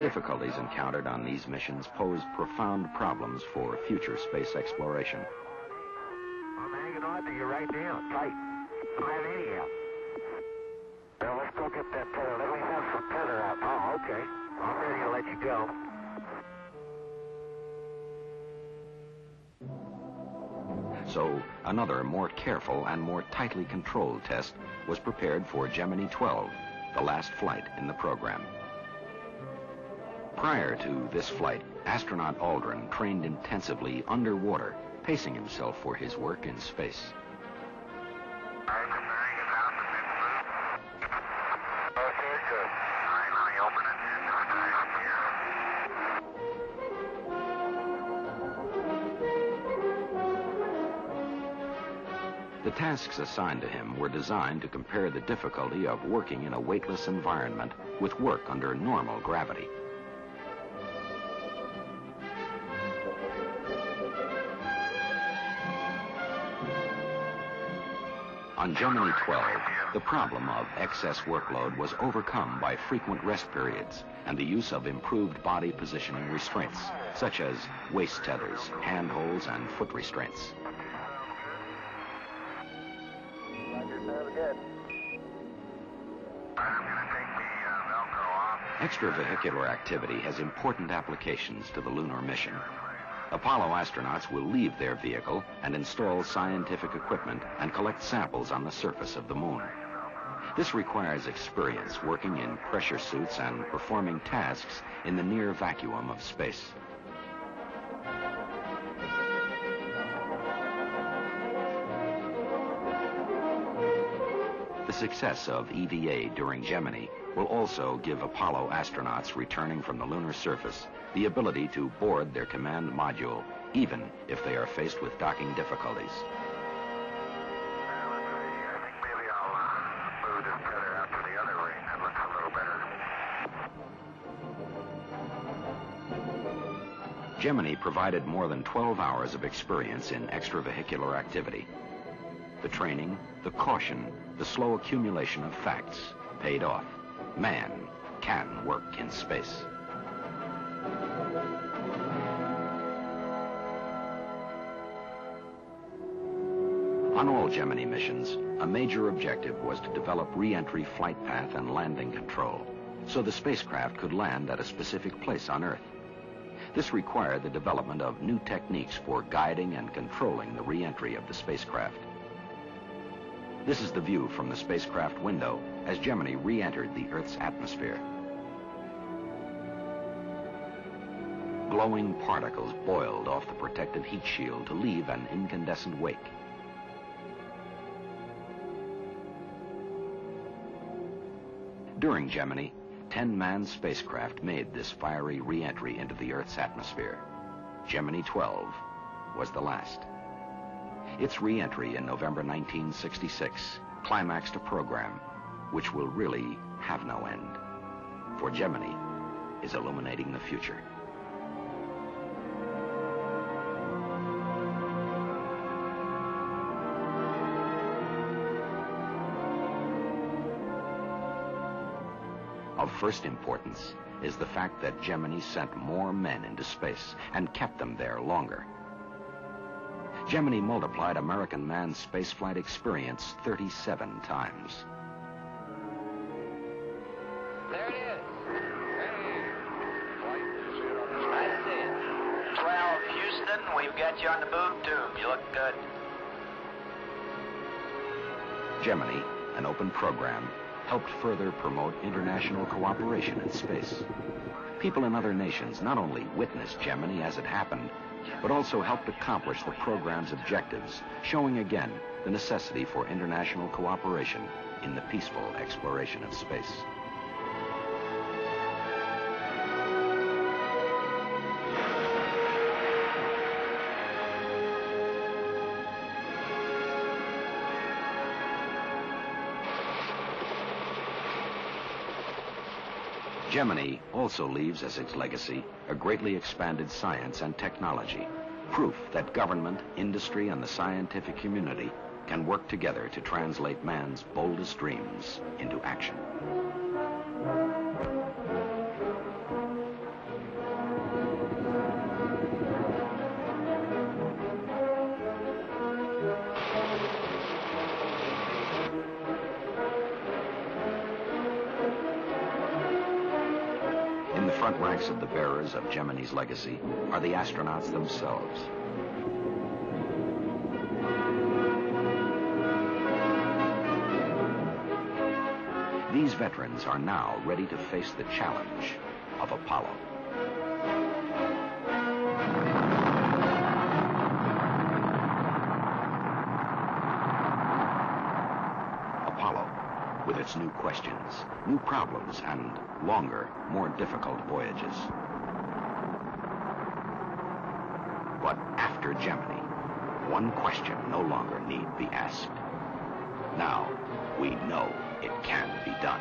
Difficulties encountered on these missions posed profound problems for future space exploration. I'm hanging on to you right now, tight. Don't have any out. Well, let's go get that tether. Let me have some tether out. Oh, okay. I'm ready to let you go. So, another more careful and more tightly controlled test was prepared for Gemini 12, the last flight in the program. Prior to this flight, astronaut Aldrin trained intensively underwater, pacing himself for his work in space. The tasks assigned to him were designed to compare the difficulty of working in a weightless environment with work under normal gravity. On Gemini 12, the problem of excess workload was overcome by frequent rest periods and the use of improved body positioning restraints, such as waist tethers, handholds, and foot restraints. Extravehicular activity has important applications to the lunar mission. Apollo astronauts will leave their vehicle and install scientific equipment and collect samples on the surface of the moon. This requires experience working in pressure suits and performing tasks in the near vacuum of space. The success of EVA during Gemini will also give Apollo astronauts returning from the lunar surface the ability to board their command module, even if they are faced with docking difficulties. Maybe I'll move this tether out to the other ring. That looks a little better. Gemini provided more than 12 hours of experience in extravehicular activity. The training, the caution, the slow accumulation of facts paid off. Man can work in space. On all Gemini missions, a major objective was to develop re-entry flight path and landing control, so the spacecraft could land at a specific place on Earth. This required the development of new techniques for guiding and controlling the re-entry of the spacecraft. This is the view from the spacecraft window as Gemini re-entered the Earth's atmosphere. Glowing particles boiled off the protective heat shield to leave an incandescent wake. During Gemini, 10 manned spacecraft made this fiery re-entry into the Earth's atmosphere. Gemini 12 was the last. Its re-entry in November 1966 climaxed a program which will really have no end. For Gemini is illuminating the future. Of first importance is the fact that Gemini sent more men into space and kept them there longer. Gemini multiplied American manned spaceflight experience 37 times. There it is. That's it. 12, Houston, we've got you on the boob tube. You look good. Gemini, an open program, helped further promote international cooperation in space. People in other nations not only witnessed Gemini as it happened, but also helped accomplish the program's objectives, showing again the necessity for international cooperation in the peaceful exploration of space. Gemini also leaves as its legacy a greatly expanded science and technology, proof that government, industry, and the scientific community can work together to translate man's boldest dreams into action. front ranks of the bearers of Gemini's legacy are the astronauts themselves. These veterans are now ready to face the challenge of Apollo. Apollo, with its new questions, new problems, and longer, more difficult voyages. But after Gemini, one question no longer need be asked. Now, we know it can be done.